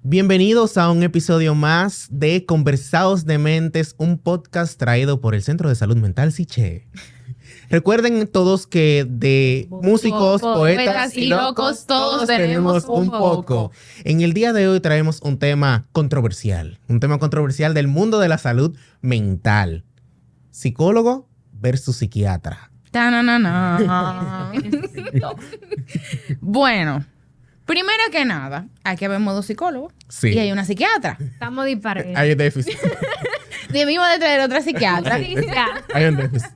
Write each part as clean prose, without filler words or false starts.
Bienvenidos a un episodio más de Conversados de Mentes, un podcast traído por el Centro de Salud Mental Siche. Recuerden todos que de músicos, poetas y locos, todos tenemos un poco. En el día de hoy traemos un tema controversial del mundo de la salud mental. Psicólogo versus psiquiatra. Bueno, primero que nada, hay que ver modo psicólogo. Sí. Y hay una psiquiatra. Estamos disparejos. Hay un déficit. Debimos de traer otra psiquiatra. Hay un déficit.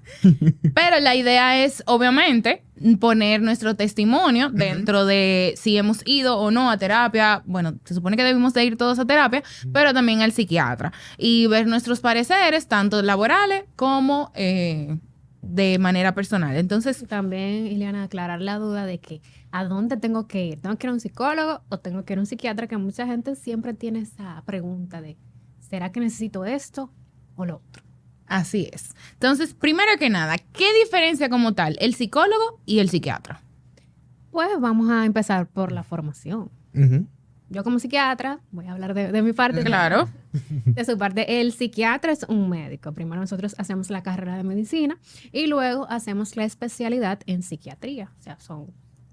Pero la idea es, obviamente, poner nuestro testimonio dentro de si hemos ido o no a terapia. Bueno, se supone que debimos de ir todos a terapia, pero también al psiquiatra. Y ver nuestros pareceres, tanto laborales como de manera personal. Entonces, También, Ileana, aclarar la duda de que ¿a dónde tengo que ir? ¿Tengo que ir a un psicólogo o tengo que ir a un psiquiatra? Que mucha gente siempre tiene esa pregunta de ¿será que necesito esto o lo otro? así es. Entonces, primero que nada, ¿qué diferencia como tal el psicólogo y el psiquiatra? Pues vamos a empezar por la formación. Ujú. Yo como psiquiatra, voy a hablar de mi parte. Claro. De su parte, el psiquiatra es un médico. Primero nosotros hacemos la carrera de medicina y luego hacemos la especialidad en psiquiatría. O sea, son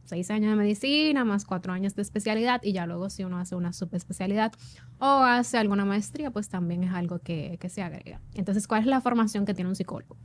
6 años de medicina más 4 años de especialidad y ya luego si uno hace una subespecialidad o hace alguna maestría, pues también es algo que se agrega. Entonces, ¿cuál es la formación que tiene un psicólogo?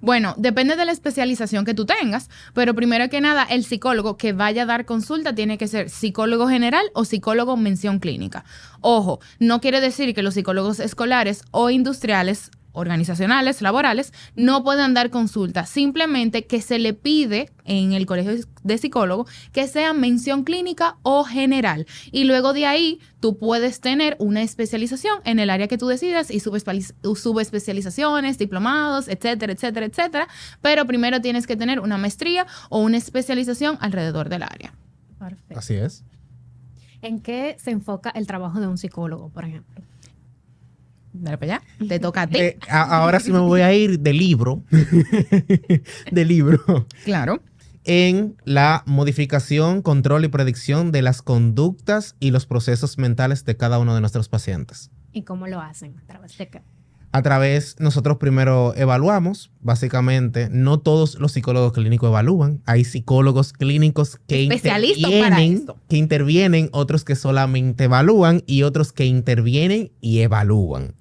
Bueno, depende de la especialización que tú tengas, pero primero que nada, el psicólogo que vaya a dar consulta tiene que ser psicólogo general o psicólogo mención clínica. Ojo, no quiere decir que los psicólogos escolares o industriales, organizacionales, laborales, no puedan dar consulta. Simplemente que se le pide en el colegio de psicólogo que sea mención clínica o general. Y luego de ahí tú puedes tener una especialización en el área que tú decidas y subespecializaciones, diplomados, etcétera, etcétera, etcétera. Pero primero tienes que tener una maestría o una especialización alrededor del área. Perfecto. Así es. ¿En qué se enfoca el trabajo de un psicólogo, por ejemplo? Dale para allá. Te toca a ti. Ahora sí me voy a ir de libro. Claro. En la modificación, control y predicción de las conductas y los procesos mentales de cada uno de nuestros pacientes. ¿Y cómo lo hacen? ¿A través de qué? Nosotros primero evaluamos, básicamente, no todos los psicólogos clínicos evalúan. Hay psicólogos clínicos que Especialistas para esto. intervienen, otros que solamente evalúan y otros que intervienen y evalúan.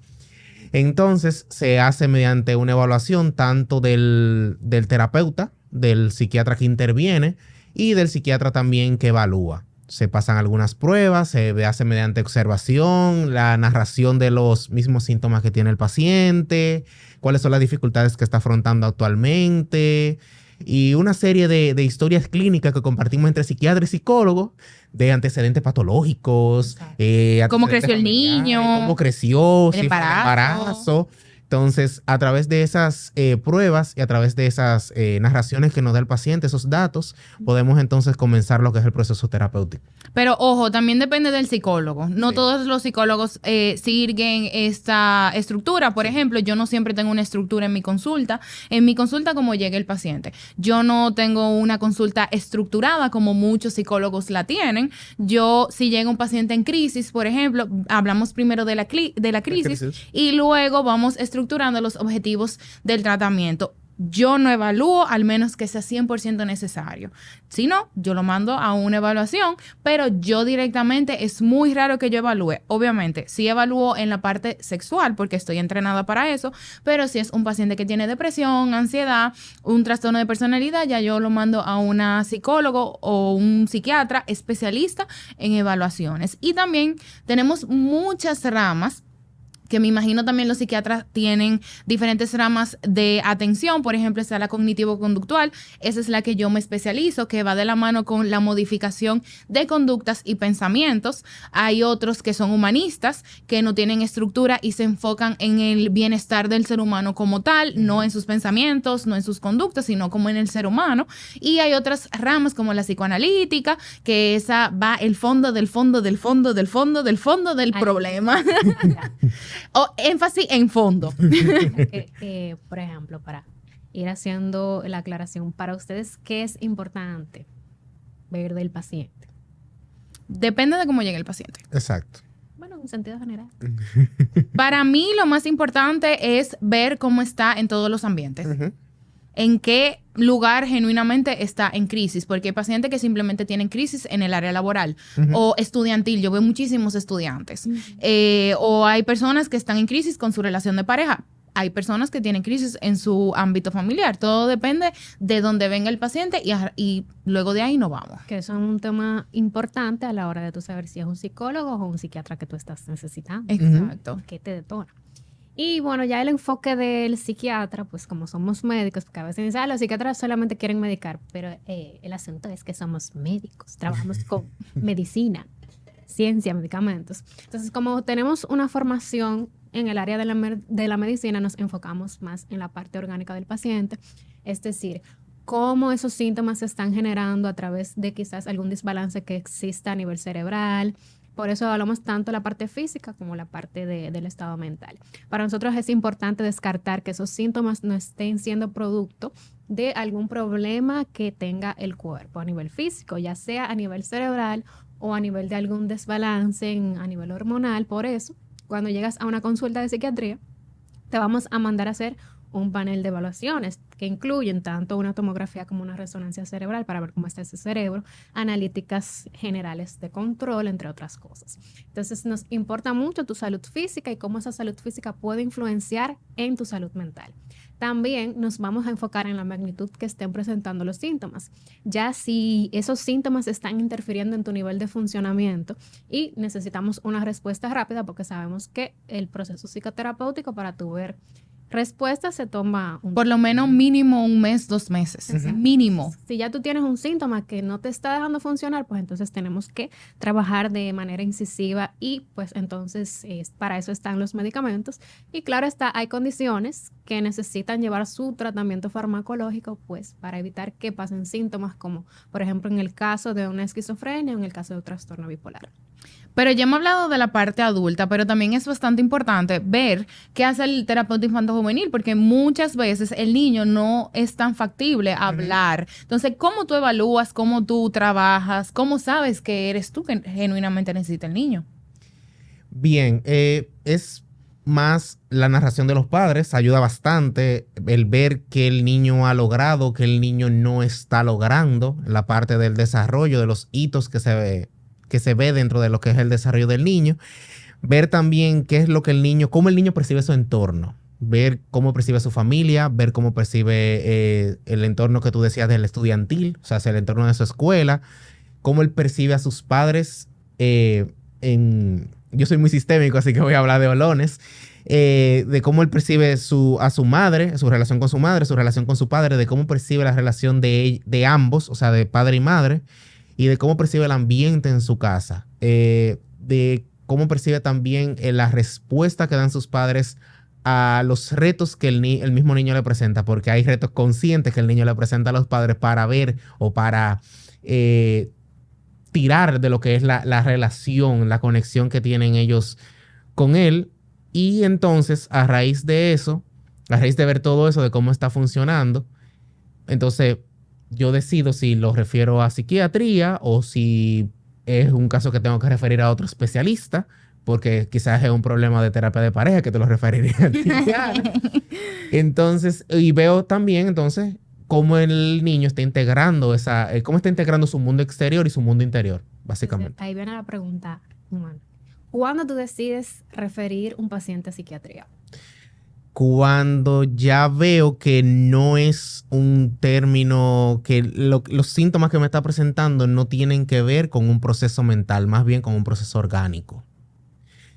Entonces, se hace mediante una evaluación tanto del terapeuta, del psiquiatra que interviene y del psiquiatra también que evalúa. Se pasan algunas pruebas, se hace mediante observación, la narración de los mismos síntomas que tiene el paciente, cuáles son las dificultades que está afrontando actualmente y una serie de historias clínicas que compartimos entre psiquiatra y psicólogo de antecedentes patológicos, Cómo antecedentes creció el familiares, niño, cómo creció, el si fue un embarazo. Entonces, a través de esas pruebas y a través de esas narraciones que nos da el paciente, esos datos, podemos entonces comenzar lo que es el proceso terapéutico. Pero ojo, también depende del psicólogo. No Sí. todos los psicólogos siguen esta estructura. Por ejemplo, yo no siempre tengo una estructura en mi consulta. En mi consulta, como llegue el paciente. Yo no tengo una consulta estructurada como muchos psicólogos la tienen. Yo, si llega un paciente en crisis, por ejemplo, hablamos primero de la crisis y luego vamos estructurando los objetivos del tratamiento. Yo no evalúo al menos que sea 100% necesario. Si no, yo lo mando a una evaluación, pero yo directamente es muy raro que yo evalúe. Obviamente, sí evalúo en la parte sexual porque estoy entrenada para eso, pero si es un paciente que tiene depresión, ansiedad, un trastorno de personalidad, ya yo lo mando a una psicólogo o un psiquiatra especialista en evaluaciones. Y también tenemos muchas ramas que me imagino también los psiquiatras tienen diferentes ramas de atención. Por ejemplo, está la cognitivo-conductual. Esa es la que yo me especializo, que va de la mano con la modificación de conductas y pensamientos. Hay otros que son humanistas, que no tienen estructura y se enfocan en el bienestar del ser humano como tal, no en sus pensamientos, no en sus conductas, sino como en el ser humano. Y hay otras ramas como la psicoanalítica, que esa va el fondo del fondo del fondo del fondo del fondo del problema. O énfasis en fondo. Por ejemplo, para ir haciendo la aclaración, para ustedes, ¿qué es importante ver del paciente? Depende de cómo llegue el paciente. Exacto. Bueno, en sentido general. Para mí lo más importante es ver cómo está en todos los ambientes. En qué lugar genuinamente está en crisis, porque hay pacientes que simplemente tienen crisis en el área laboral o estudiantil. Yo veo muchísimos estudiantes. O hay personas que están en crisis con su relación de pareja. Hay personas que tienen crisis en su ámbito familiar. Todo depende de dónde venga el paciente y luego de ahí nos vamos. Que eso es un tema importante a la hora de tú saber si es un psicólogo o un psiquiatra que tú estás necesitando. Exacto. ¿Qué te detona? Y bueno, ya el enfoque del psiquiatra, pues como somos médicos, porque a veces dicen, los psiquiatras solamente quieren medicar, pero el asunto es que somos médicos, trabajamos con medicina, ciencia, medicamentos. Entonces, como tenemos una formación en el área de la medicina, nos enfocamos más en la parte orgánica del paciente, es decir, cómo esos síntomas se están generando a través de quizás algún desbalance que exista a nivel cerebral. Por eso hablamos tanto de la parte física como la parte del estado mental. Para nosotros es importante descartar que esos síntomas no estén siendo producto de algún problema que tenga el cuerpo a nivel físico, ya sea a nivel cerebral o a nivel de algún desbalance a nivel hormonal. Por eso, cuando llegas a una consulta de psiquiatría, te vamos a mandar a hacer un panel de evaluaciones que incluyen tanto una tomografía como una resonancia cerebral para ver cómo está ese cerebro, analíticas generales de control, entre otras cosas. Entonces, nos importa mucho tu salud física y cómo esa salud física puede influenciar en tu salud mental. También nos vamos a enfocar en la magnitud que estén presentando los síntomas. Ya si esos síntomas están interfiriendo en tu nivel de funcionamiento y necesitamos una respuesta rápida, porque sabemos que el proceso psicoterapéutico para tu ver respuesta se toma por lo menos mínimo 1 mes, 2 meses. Mínimo. Si ya tú tienes un síntoma que no te está dejando funcionar, pues entonces tenemos que trabajar de manera incisiva y pues entonces para eso están los medicamentos. Y claro está, hay condiciones que necesitan llevar su tratamiento farmacológico pues para evitar que pasen síntomas como por ejemplo en el caso de una esquizofrenia o en el caso de un trastorno bipolar. Pero ya hemos hablado de la parte adulta, pero también es bastante importante ver qué hace el terapeuta infanto-juvenil, porque muchas veces el niño no es tan factible hablar. Entonces, ¿cómo tú evalúas, cómo tú trabajas, cómo sabes que eres tú que genuinamente necesita el niño? Bien, es más la narración de los padres, ayuda bastante el ver que el niño ha logrado, que el niño no está logrando, la parte del desarrollo, de los hitos que se ve dentro de lo que es el desarrollo del niño, ver también qué es lo que cómo el niño percibe su entorno, ver cómo percibe su familia, ver cómo percibe el entorno que tú decías del estudiantil, o sea, el entorno de su escuela, cómo él percibe a sus padres. Yo soy muy sistémico, así que voy a hablar de olones, de cómo él percibe a su madre, su relación con su madre, su relación con su padre, de cómo percibe la relación de ambos, o sea, de padre y madre, y de cómo percibe el ambiente en su casa, de cómo percibe también la respuesta que dan sus padres a los retos que el mismo niño le presenta, porque hay retos conscientes que el niño le presenta a los padres para ver o para tirar de lo que es la relación, la conexión que tienen ellos con él. Y entonces, a raíz de eso, a raíz de ver todo eso, de cómo está funcionando, entonces yo decido si lo refiero a psiquiatría o si es un caso que tengo que referir a otro especialista, porque quizás es un problema de terapia de pareja que te lo referiría a ti. Entonces, y veo también entonces cómo el niño está integrando cómo está integrando su mundo exterior y su mundo interior, básicamente. Entonces, ahí viene la pregunta humana. ¿Cuándo tú decides referir un paciente a psiquiatría? Cuando ya veo que no es un término, que los síntomas que me está presentando no tienen que ver con un proceso mental, más bien con un proceso orgánico.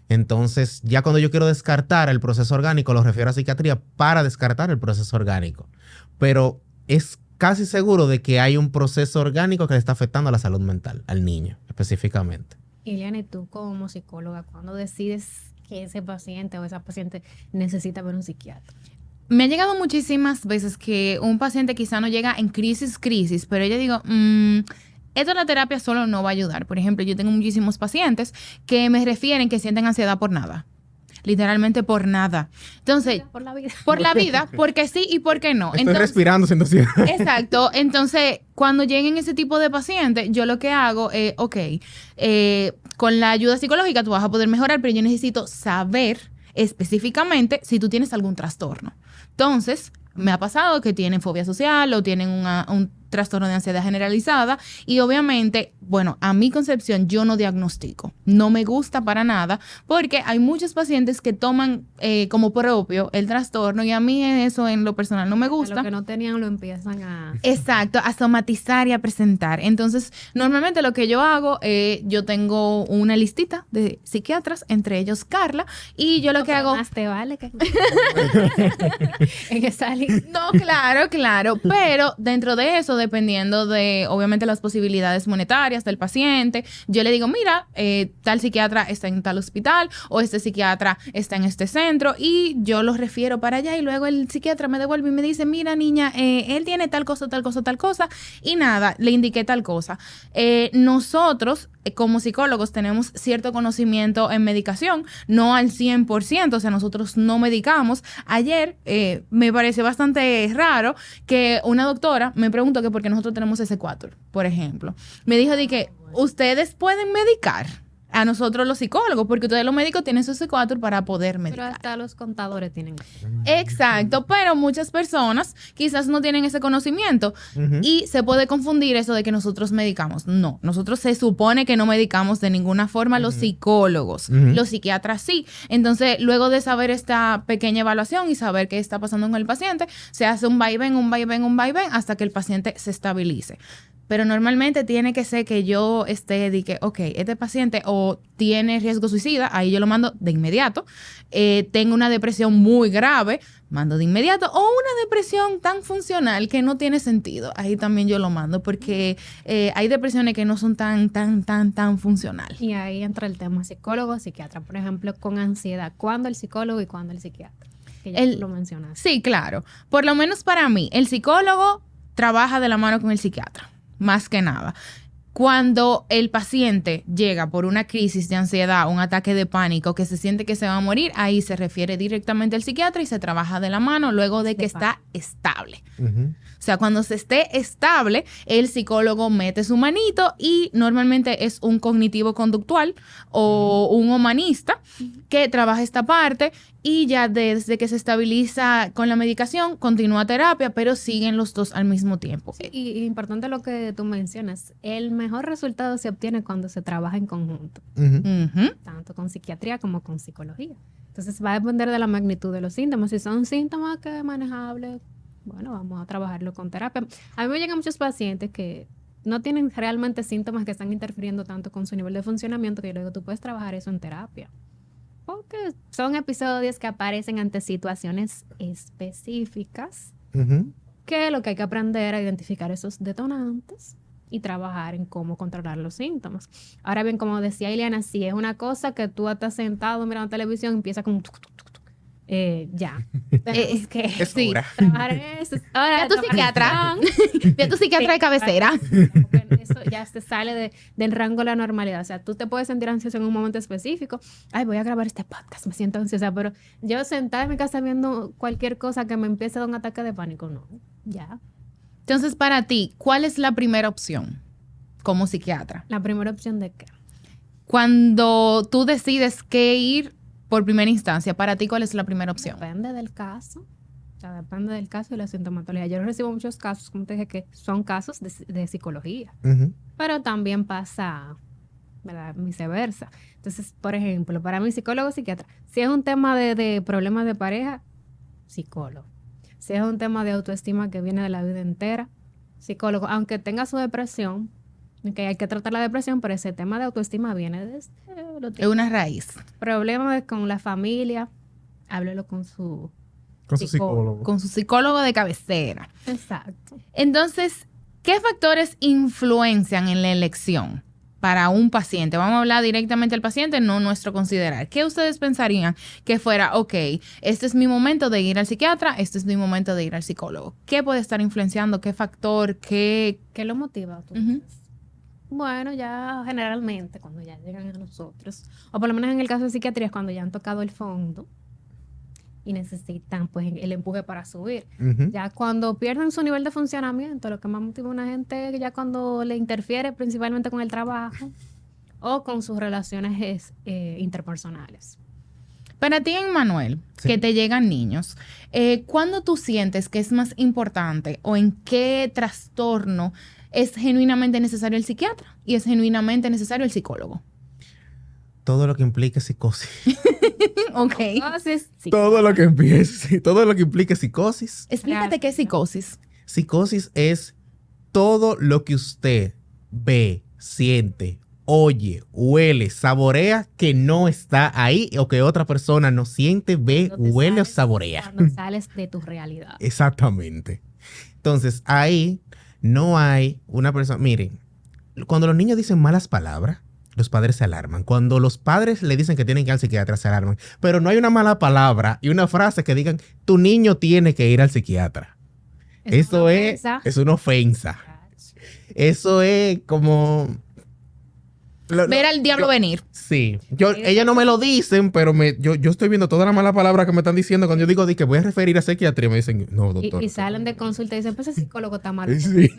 Entonces, ya cuando yo quiero descartar el proceso orgánico, lo refiero a psiquiatría para descartar el proceso orgánico. Pero es casi seguro de que hay un proceso orgánico que le está afectando a la salud mental, al niño específicamente. Iliana, ¿y tú como psicóloga, cuándo decides que ese paciente o esa paciente necesita ver un psiquiatra? Me ha llegado muchísimas veces que un paciente quizá no llega en crisis, pero yo digo, esto la terapia solo no va a ayudar. Por ejemplo, yo tengo muchísimos pacientes que me refieren que sienten ansiedad por nada. literalmente por nada. Entonces, Por la vida. por la vida, porque sí y porque no. Estoy Entonces, respirando, siento ansiedad. exacto. Entonces, cuando lleguen ese tipo de pacientes, yo lo que hago es, con la ayuda psicológica tú vas a poder mejorar, pero yo necesito saber específicamente si tú tienes algún trastorno. Entonces, me ha pasado que tienen fobia social o tienen un trastorno de ansiedad generalizada y obviamente, bueno, a mi concepción yo no diagnostico, no me gusta para nada porque hay muchos pacientes que toman como propio el trastorno y a mí eso en lo personal no me gusta. Lo que no tenían lo empiezan a... Exacto, a somatizar y a presentar. Entonces, normalmente lo que yo hago, yo tengo una listita de psiquiatras, entre ellos Carla, y yo lo que hago... Más te vale que... en esa lista. No, claro, pero dentro de eso, dependiendo de, obviamente, las posibilidades monetarias del paciente, yo le digo, mira, tal psiquiatra está en tal hospital o este psiquiatra está en este centro y yo los refiero para allá y luego el psiquiatra me devuelve y me dice, mira, niña, él tiene tal cosa y nada, le indiqué tal cosa. Nosotros, como psicólogos, tenemos cierto conocimiento en medicación, no al 100%, o sea, nosotros no medicamos. Ayer me pareció bastante raro que una doctora me preguntó que por qué nosotros tenemos S4, por ejemplo. Me dijo de que ustedes pueden medicar a nosotros los psicólogos, porque ustedes los médicos tienen su S4 para poder medicar. Pero hasta los contadores tienen. Exacto, pero muchas personas quizás no tienen ese conocimiento y se puede confundir eso de que nosotros medicamos. No, nosotros se supone que no medicamos de ninguna forma los psicólogos, los psiquiatras sí. Entonces, luego de saber esta pequeña evaluación y saber qué está pasando con el paciente, se hace un vaivén hasta que el paciente se estabilice. Pero normalmente tiene que ser que yo esté de que, ok, este paciente o tiene riesgo suicida, ahí yo lo mando de inmediato. Tengo una depresión muy grave, mando de inmediato. O una depresión tan funcional que no tiene sentido, ahí también yo lo mando porque hay depresiones que no son tan funcional. Y ahí entra el tema psicólogo, psiquiatra. Por ejemplo, con ansiedad, ¿cuándo el psicólogo y cuándo el psiquiatra? Que ya lo mencionaste. Sí, claro. Por lo menos para mí, el psicólogo trabaja de la mano con el psiquiatra. Más que nada. Cuando el paciente llega por una crisis de ansiedad, un ataque de pánico, que se siente que se va a morir, ahí se refiere directamente al psiquiatra y se trabaja de la mano luego de que está estable. O sea, cuando se esté estable, el psicólogo mete su manito y normalmente es un cognitivo-conductual o un humanista que trabaja esta parte y ya desde que se estabiliza con la medicación, continúa terapia, pero siguen los dos al mismo tiempo. Sí, y importante lo que tú mencionas, el mejor resultado se obtiene cuando se trabaja en conjunto, tanto con psiquiatría como con psicología. Entonces va a depender de la magnitud de los síntomas. Si son síntomas que es manejable, bueno, vamos a trabajarlo con terapia. A mí me llegan muchos pacientes que no tienen realmente síntomas que están interfiriendo tanto con su nivel de funcionamiento que luego tú puedes trabajar eso en terapia. Porque son episodios que aparecen ante situaciones específicas que lo que hay que aprender a identificar esos detonantes y trabajar en cómo controlar los síntomas. Ahora bien, como decía Ileana, si es una cosa que tú estás sentado mirando televisión, empieza con ya. Es que sí. Trabajar en eso. Ahora, Ve a tu psiquiatra. Ve a tu psiquiatra de cabecera. Eso ya se sale del rango de la normalidad. O sea, tú te puedes sentir ansioso en un momento específico. Ay, voy a grabar este podcast, me siento ansiosa. Pero yo sentada en mi casa viendo cualquier cosa que me empiece a dar un ataque de pánico, no. Ya. Entonces, para ti, ¿cuál es la primera opción como psiquiatra? ¿La primera opción de qué? Cuando tú decides qué ir por primera instancia, para ti, ¿cuál es la primera opción? Depende del caso. O sea, depende del caso y la sintomatología. Yo recibo muchos casos, como te dije, que son casos de psicología. Pero también pasa, ¿verdad?, viceversa. Entonces, por ejemplo, para mí, psicólogo, psiquiatra, si es un tema de problemas de pareja, psicólogo. Si es un tema de autoestima que viene de la vida entera, psicólogo. Aunque tenga su depresión, que hay que tratar la depresión, pero ese tema de autoestima viene desde es una raíz. Problemas con la familia, háblelo con su psicólogo. Con su psicólogo de cabecera. Exacto. Entonces, ¿qué factores influencian en la elección para un paciente? Vamos a hablar directamente al paciente, no nuestro considerar. ¿Qué ustedes pensarían que fuera, ok, este es mi momento de ir al psiquiatra, este es mi momento de ir al psicólogo? ¿Qué puede estar influenciando? ¿Qué factor? ¿Qué lo motiva? ¿Tú Bueno, ya generalmente cuando ya llegan a nosotros, o por lo menos en el caso de psiquiatría, es cuando ya han tocado el fondo y necesitan pues el empuje para subir. Ujú. Ya cuando pierden su nivel de funcionamiento, lo que más motiva a una gente es ya cuando le interfiere principalmente con el trabajo o con sus relaciones interpersonales. Para ti, Emmanuel, Sí. que te llegan niños, ¿cuándo tú sientes que es más importante o en qué trastorno es genuinamente necesario el psiquiatra y es genuinamente necesario el psicólogo? Todo lo que implique psicosis. Ok. Entonces, sí, Todo lo que empiece, todo lo que implique psicosis. Explícate qué es psicosis. Psicosis es todo lo que usted ve, siente, oye, huele, saborea que no está ahí o que otra persona no siente, ve, cuando te huele o sales- saborea. Cuando sales de tu realidad. Exactamente. Entonces, ahí no hay una persona. Miren, cuando los niños dicen malas palabras, los padres se alarman. Cuando los padres le dicen que tienen que ir al psiquiatra, se alarman. Pero no hay una mala palabra y una frase que digan, tu niño tiene que ir al psiquiatra. Eso una es ofensa. una ofensa. Eso es como... Ver al diablo yo- venir. Sí, ellas no me lo dicen, pero yo estoy viendo toda la mala palabra que me están diciendo cuando yo digo que voy a referir a psiquiatría. Me dicen, no, doctor. Y salen de consulta y dicen, pues ese psicólogo está mal. Sí.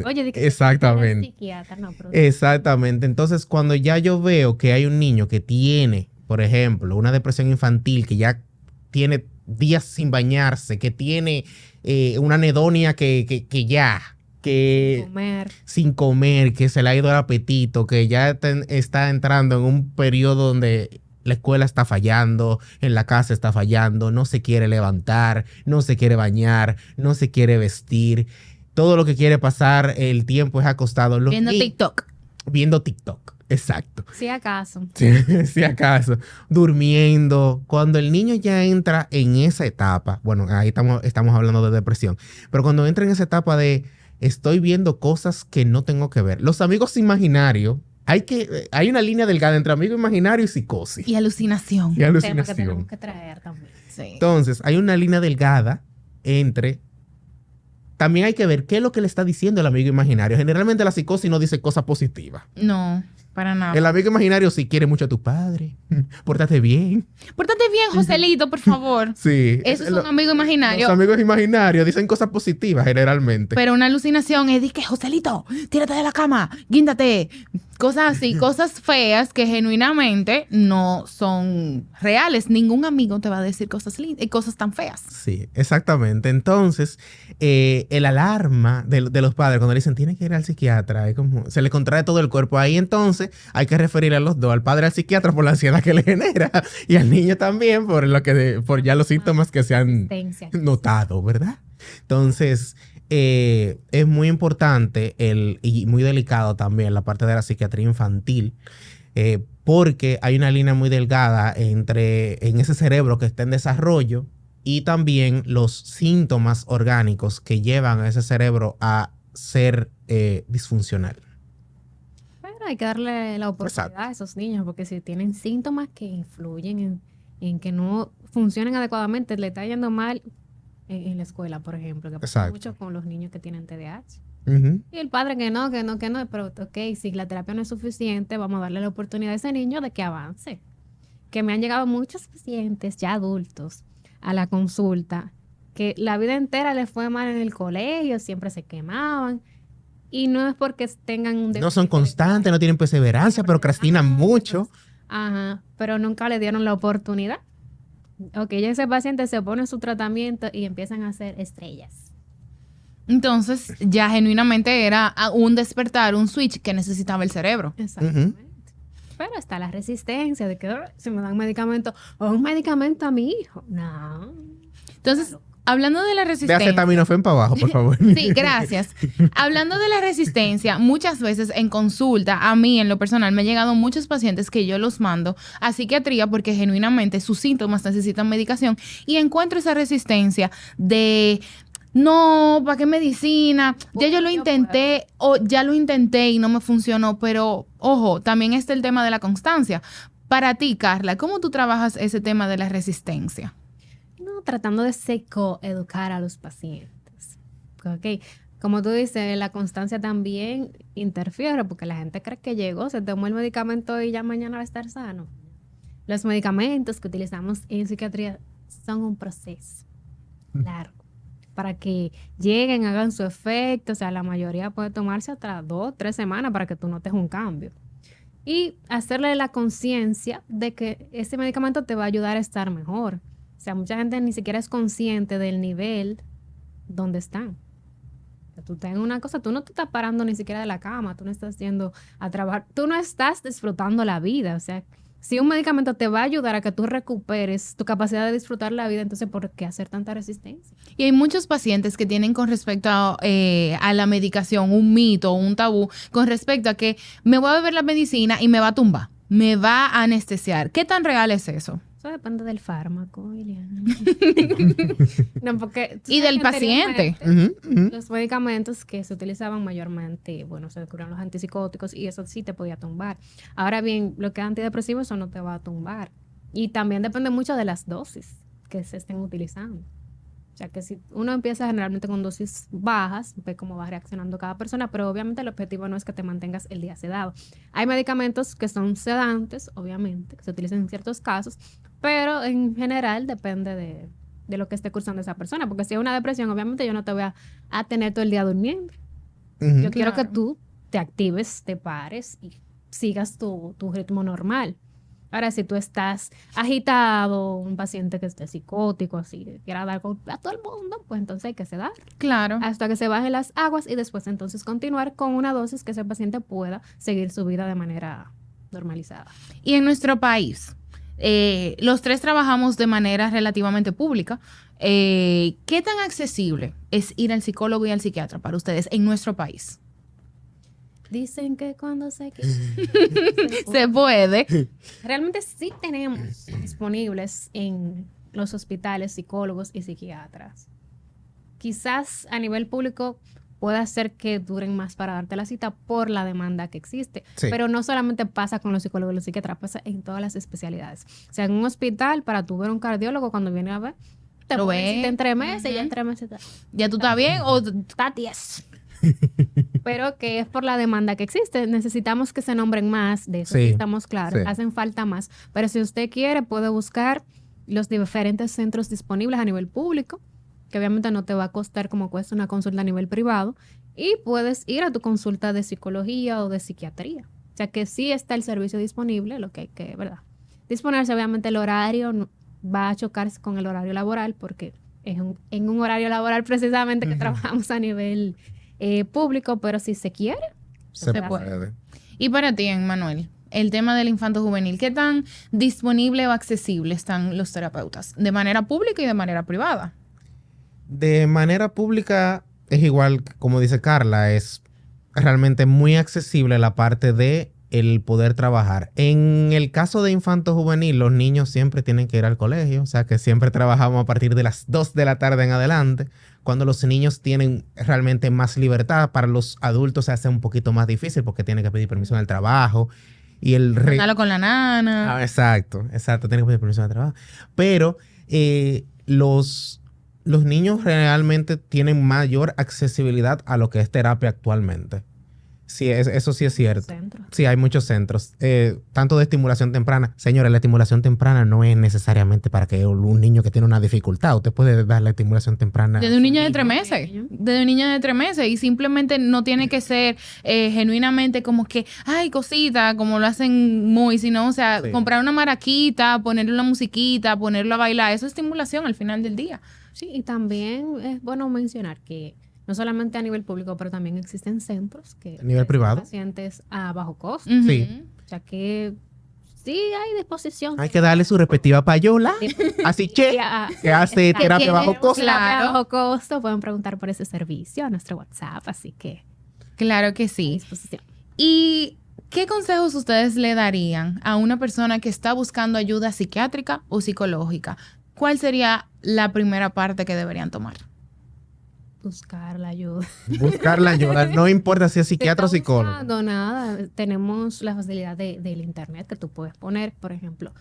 Oye, di que Exactamente. eres psiquiatra, no, pero Exactamente. Entonces, cuando ya yo veo que hay un niño que tiene, por ejemplo, una depresión infantil, que ya tiene días sin bañarse, que tiene una anedonia que comer. sin comer, que se le ha ido el apetito, que ya está entrando en un periodo donde la escuela está fallando, en la casa está fallando, no se quiere levantar, no se quiere bañar, no se quiere vestir. Todo lo que quiere pasar el tiempo es acostado. Viendo TikTok. Viendo TikTok, exacto. Si acaso. Si acaso, durmiendo. Cuando el niño ya entra en esa etapa, bueno, ahí estamos hablando de depresión, pero cuando entra en esa etapa de estoy viendo cosas que no tengo que ver. Los amigos imaginarios, hay una línea delgada entre amigo imaginario y psicosis. Y alucinación. Y Tema que alucinación. tenemos que traer también. Sí. Entonces, hay una línea delgada entre... También hay que ver qué es lo que le está diciendo el amigo imaginario. Generalmente la psicosis no dice cosas positivas. No, para nada. El amigo imaginario sí quiere mucho a tu padre. Pórtate bien. Pórtate bien, Joselito, por favor. Sí. Eso es un amigo imaginario. Los amigos imaginarios dicen cosas positivas generalmente. Pero una alucinación es de que, Joselito, tírate de la cama, guíndate. Cosas así, cosas feas que genuinamente no son reales. Ningún amigo te va a decir cosas lindas y cosas tan feas. Sí, exactamente. Entonces, el alarma de los padres cuando le dicen tiene que ir al psiquiatra, es como, se le contrae todo el cuerpo. Ahí entonces hay que referir a los dos, al padre al psiquiatra por la ansiedad que le genera y al niño también por ya los síntomas que se han Resistencia. notado, ¿verdad? Entonces, es muy importante y muy delicado también la parte de la psiquiatría infantil, porque hay una línea muy delgada en ese cerebro que está en desarrollo y también los síntomas orgánicos que llevan a ese cerebro a ser disfuncional. Pero hay que darle la oportunidad Exacto. a esos niños, porque si tienen síntomas que influyen en que no funcionen adecuadamente, le está yendo mal en la escuela, por ejemplo, que pasa Exacto. mucho con los niños que tienen TDAH. Ujú. Y el padre que no, pero ok, si la terapia no es suficiente, vamos a darle la oportunidad a ese niño de que avance. Que me han llegado muchos pacientes ya adultos a la consulta que la vida entera les fue mal en el colegio, siempre se quemaban. Y no es porque tengan un No son déficit constantes, no tienen perseverancia, procrastinan mucho. Ajá, pero nunca le dieron la oportunidad. Ok, ya ese paciente se pone en su tratamiento y empiezan a hacer estrellas. Entonces, ya genuinamente era un despertar, un switch que necesitaba el cerebro. Exactamente. Pero está la resistencia de que si me dan medicamento o un medicamento a mi hijo. No. Entonces, hablando de la De resistencia. acetaminofén para abajo, por favor. Sí, gracias. Hablando de la resistencia, muchas veces en consulta, a mí en lo personal, me han llegado muchos pacientes que yo los mando a psiquiatría porque genuinamente sus síntomas necesitan medicación y encuentro esa resistencia de... No, ¿para qué medicina? Ya yo lo intenté o ya lo intenté y no me funcionó, pero ojo, también está el tema de la constancia. Para ti, Carla, ¿cómo tú trabajas ese tema de la resistencia? No, tratando de psicoeducar a los pacientes. Ok, como tú dices, la constancia también interfiere porque la gente cree que llegó, se tomó el medicamento y ya mañana va a estar sano. Los medicamentos que utilizamos en psiquiatría son un proceso largo para que lleguen, hagan su efecto. O sea, la mayoría puede tomarse hasta 2, 3 semanas para que tú notes un cambio. Y hacerle la conciencia de que ese medicamento te va a ayudar a estar mejor. O sea, mucha gente ni siquiera es consciente del nivel donde están. O sea, tú tengas una cosa, tú no te estás parando ni siquiera de la cama, tú no estás yendo a trabajar, tú no estás disfrutando la vida. O sea, si un medicamento te va a ayudar a que tú recuperes tu capacidad de disfrutar la vida, entonces ¿por qué hacer tanta resistencia? Y hay muchos pacientes que tienen con respecto a la medicación un mito, un tabú, con respecto a que me voy a beber la medicina y me va a tumbar, me va a anestesiar. ¿Qué tan real es eso? Eso depende del fármaco, Iliana. No, porque Y del paciente. Los medicamentos que se utilizaban mayormente, bueno, se descubrieron los antipsicóticos y eso sí te podía tumbar. Ahora bien, lo que es antidepresivo, eso no te va a tumbar. Y también depende mucho de las dosis que se estén utilizando. O sea, que si uno empieza generalmente con dosis bajas, ve cómo va reaccionando cada persona, pero obviamente el objetivo no es que te mantengas el día sedado. Hay medicamentos que son sedantes, obviamente, que se utilizan en ciertos casos, pero en general depende de lo que esté cursando esa persona, porque si es una depresión, obviamente yo no te voy a tener todo el día durmiendo. Yo quiero que tú te actives, te pares y sigas tu ritmo normal. Ahora, si tú estás agitado, un paciente que esté psicótico, así, que quiera dar golpe a todo el mundo, pues entonces hay que sedar Claro. hasta que se bajen las aguas y después entonces continuar con una dosis que ese paciente pueda seguir su vida de manera normalizada. Y en nuestro país, los tres trabajamos de manera relativamente pública. ¿Qué tan accesible es ir al psicólogo y al psiquiatra para ustedes en nuestro país? Dicen que cuando se quiere, Se puede. Realmente sí tenemos disponibles en los hospitales psicólogos y psiquiatras. Quizás a nivel público pueda ser que duren más para darte la cita por la demanda que existe. Sí. Pero no solamente pasa con los psicólogos y los psiquiatras, pasa en todas las especialidades. O sea, en un hospital, para tú ver un cardiólogo cuando viene a ver, te Lo ponen ve. cita en 3 meses y ya Ujú. en 3 meses ¿Ya tú estás bien o está 10. Pero que es por la demanda que existe. Necesitamos que se nombren más, de eso sí Sí, estamos claros. sí. Hacen falta más. Pero si usted quiere, puede buscar los diferentes centros disponibles a nivel público, que obviamente no te va a costar como cuesta una consulta a nivel privado, y puedes ir a tu consulta de psicología o de psiquiatría. O sea que sí está el servicio disponible, lo que hay que, ¿verdad? Disponerse, obviamente el horario va a chocarse con el horario laboral, porque es en un horario laboral precisamente que trabajamos a nivel público, pero si se quiere, Se puede. puede. Y para ti, Manuel, el tema del infanto juvenil, ¿qué tan disponible o accesible están los terapeutas? ¿De manera pública y de manera privada? De manera pública es igual, como dice Carla, es realmente muy accesible la parte de el poder trabajar. En el caso de infanto juvenil, los niños siempre tienen que ir al colegio, o sea que siempre trabajamos a partir de las 2 de la tarde en adelante. Cuando los niños tienen realmente más libertad, para los adultos se hace un poquito más difícil porque tienen que pedir permiso en el trabajo y el Mandarlo con la nana. exacto, tienen que pedir permiso en el trabajo. Pero los niños realmente tienen mayor accesibilidad a lo que es terapia actualmente. Sí, eso sí es cierto. Centro. Sí, hay muchos centros, tanto de estimulación temprana. Señores, la estimulación temprana no es necesariamente para que un niño que tiene una dificultad, usted puede dar la estimulación temprana. Desde un niño de 3 niño. meses. Desde un niño de 3 meses. Y simplemente no tiene que ser genuinamente como que, ay, cosita, como lo hacen muy, sino, o sea, Sí. comprar una maraquita, ponerle una musiquita, ponerlo a bailar. Eso es estimulación al final del día. Sí, y también es bueno mencionar que no solamente a nivel público, pero también existen centros que ¿A nivel privado? pacientes a bajo costo. Ujú. Sí. O sea que sí hay disposición. Hay que darle su respectiva payola. Así che, que hace terapia bajo costo. Claro. A bajo costo, pueden preguntar por ese servicio a nuestro WhatsApp, así que Claro que a sí. disposición. ¿Y qué consejos ustedes le darían a una persona que está buscando ayuda psiquiátrica o psicológica? ¿Cuál sería la primera parte que deberían tomar? Buscar la ayuda. Buscar la ayuda. No importa si es psiquiatra o Si estás psicólogo. buscando nada, tenemos la facilidad del internet que tú puedes poner, por ejemplo,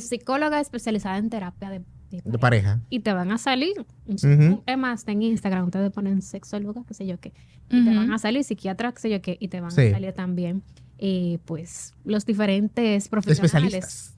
psicóloga especializada en terapia de pareja. Y te van a salir. Ujú. Es más, en Instagram ustedes ponen sexóloga, qué sé yo qué. Y te Ujú. van a salir psiquiatra, qué sé yo qué. Y te van Sí. a salir también, pues, los diferentes profesionales. Especialistas.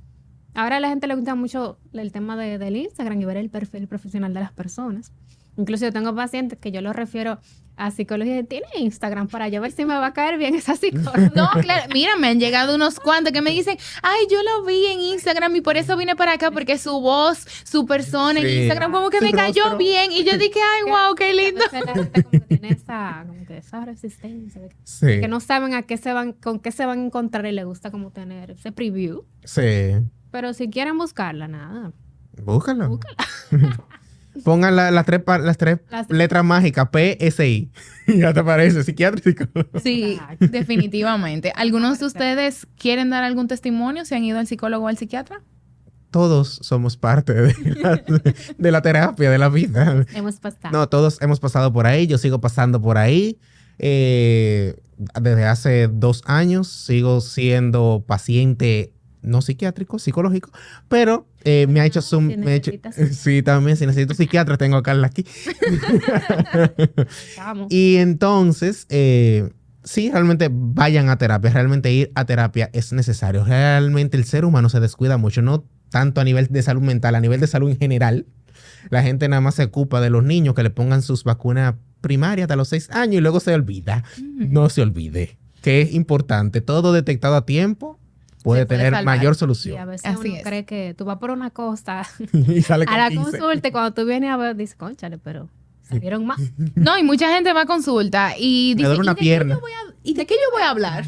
Ahora a la gente le gusta mucho el tema del Instagram y ver el perfil profesional de las personas. Incluso yo tengo pacientes que yo los refiero a psicología y tiene Instagram para yo ver si me va a caer bien esa psicóloga. No, claro, mira, me han llegado unos cuantos que me dicen, ay, yo lo vi en Instagram y por eso vine para acá, porque su voz, su persona en Sí. Instagram como que Su me cayó rostro. bien. Y yo dije, ay, wow, qué lindo. A veces la gente como que tiene esa resistencia de Sí. que no saben con qué se van a encontrar y les gusta como tener ese preview. Sí. Pero si quieren buscarla, nada. Búscalo. Pongan las tres Las- letras mágicas, PSI. Ya te aparece, psiquiatra y psicólogo. Sí, Exacto. definitivamente. ¿Algunos de ustedes quieren dar algún testimonio? ¿Se han ido al psicólogo o al psiquiatra? Todos somos parte de la terapia, de la vida. Hemos pasado. No, todos hemos pasado por ahí, yo sigo pasando por ahí. Desde hace 2 años sigo siendo paciente no psiquiátrico, psicológico, pero me ha hecho si necesitas- sí, también si necesito psiquiatra tengo a Carla aquí. Vamos. Y entonces, sí, realmente vayan a terapia, realmente ir a terapia es necesario. Realmente el ser humano se descuida mucho, no tanto a nivel de salud mental, a nivel de salud en general. La gente nada más se ocupa de los niños que le pongan sus vacunas primarias hasta los 6 años y luego se olvida. No se olvide, que es importante. Todo detectado a tiempo puede Se puede tener salvar. mayor Y a solución. veces Así uno es. cree que tú vas por una cosa Y sale con a la 15. consulta y cuando tú vienes a ver, dices, cónchale, pero salieron más. No, y mucha gente va a consulta y Me dice, duele una ¿y de qué pierna. yo voy ¿y de qué yo voy a hablar?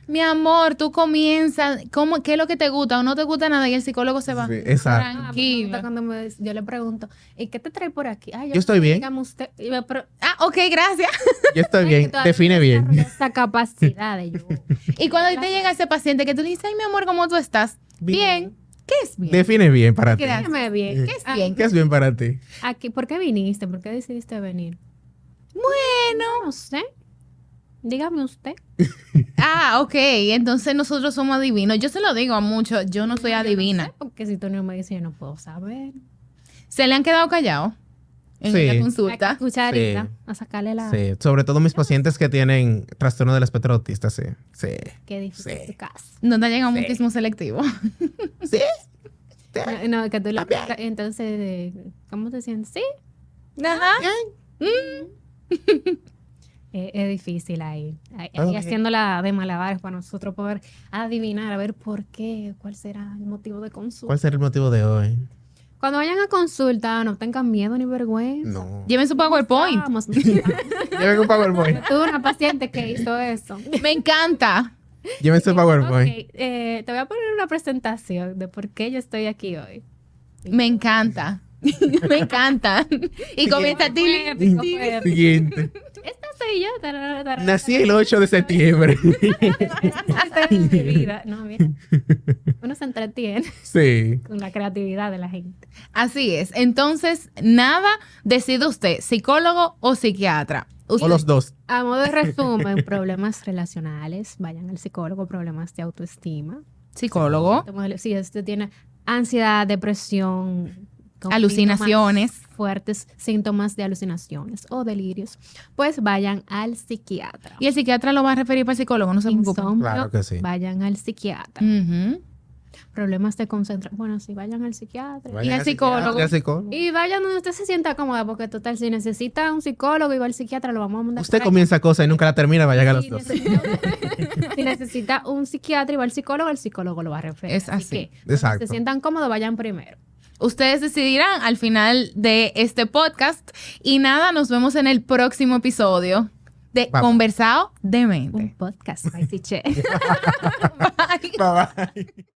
Mi amor, tú comienzas, ¿qué es lo que te gusta o no te gusta nada? Y el psicólogo se va. Sí, exacto. Ah, me gusta Tranquila. cuando yo le pregunto, ¿y qué te trae por aquí? Ay, Yo estoy bien. dígame usted. Y me pero, Ah, ok, gracias. Yo estoy ay, bien, que todavía define no bien. desarrollé esa capacidad de yo. Y cuando te llega ese paciente que tú le dices, ay, mi amor, ¿cómo tú estás? Bien. ¿Qué es bien? Define bien para ti. Gracias. Dígame bien. ¿Qué es Ah, bien? ¿Qué es bien para ti? aquí, ¿por qué viniste? ¿Por qué decidiste venir? Bueno. No sé. Dígame usted. Ah, ok. Entonces nosotros somos adivinos. Yo se lo digo a muchos, yo no soy Yo adivina. No sé, porque si tú no me dices, yo no puedo saber. ¿Se le han quedado callados en Sí. la Hay que consulta? escuchar Sí. a sacarle la... Sí, sobre todo mis pacientes que tienen trastorno del espectro autista, sí. Sí. Qué difícil Sí. tu caso. No te llega un Sí. mutismo selectivo. Sí. No, que tú le También. preguntas, entonces, ¿cómo te sientes? Sí, Ajá. es difícil ahí. Ahí Ok. haciéndola de malabares para nosotros poder adivinar, a ver por qué, cuál será el motivo de consulta. ¿Cuál será el motivo de hoy? Cuando vayan a consulta, no tengan miedo ni vergüenza. No. Lleven su PowerPoint. Vamos. Lleven un PowerPoint. Tuve una paciente que hizo eso. Me encanta. Lleven su PowerPoint. Ok, te voy a poner una presentación de por qué yo estoy aquí hoy. Me encanta. Me encanta. Y comienza a ti. Siguiente. Esta soy yo. Nací el 8 de septiembre. Esta es mi vida. No, mira. Uno se entretiene Sí. con la creatividad de la gente. Así es. Entonces, nada, decide usted, psicólogo o psiquiatra. O los dos. A modo de resumen, problemas relacionales, vayan al psicólogo, problemas de autoestima. Psicólogo. Si usted tiene ansiedad, depresión, con Alucinaciones. síntomas fuertes, síntomas de alucinaciones o delirios, pues vayan al psiquiatra. Y el psiquiatra lo va a referir para el psicólogo, no se preocupen. Insomnio, Claro que sí. vayan al psiquiatra. Ujú. Problemas de concentración, bueno, sí, vayan al psiquiatra. Vayan al psicólogo. Y al psicólogo. Y vayan donde usted se sienta cómoda, porque total, si necesita un psicólogo y va al psiquiatra, lo vamos a mandar. Usted para allá. comienza cosas y nunca la termina, vayan a los Si dos. si necesita un psiquiatra y va al psicólogo, el psicólogo lo va a referir. Es así. que, donde Exacto. se sientan cómodos, vayan primero. Ustedes decidirán al final de este podcast. Y nada, nos vemos en el próximo episodio de Vamos. Conversado de Un Mente. podcast, by Tiche. Bye. Bye bye.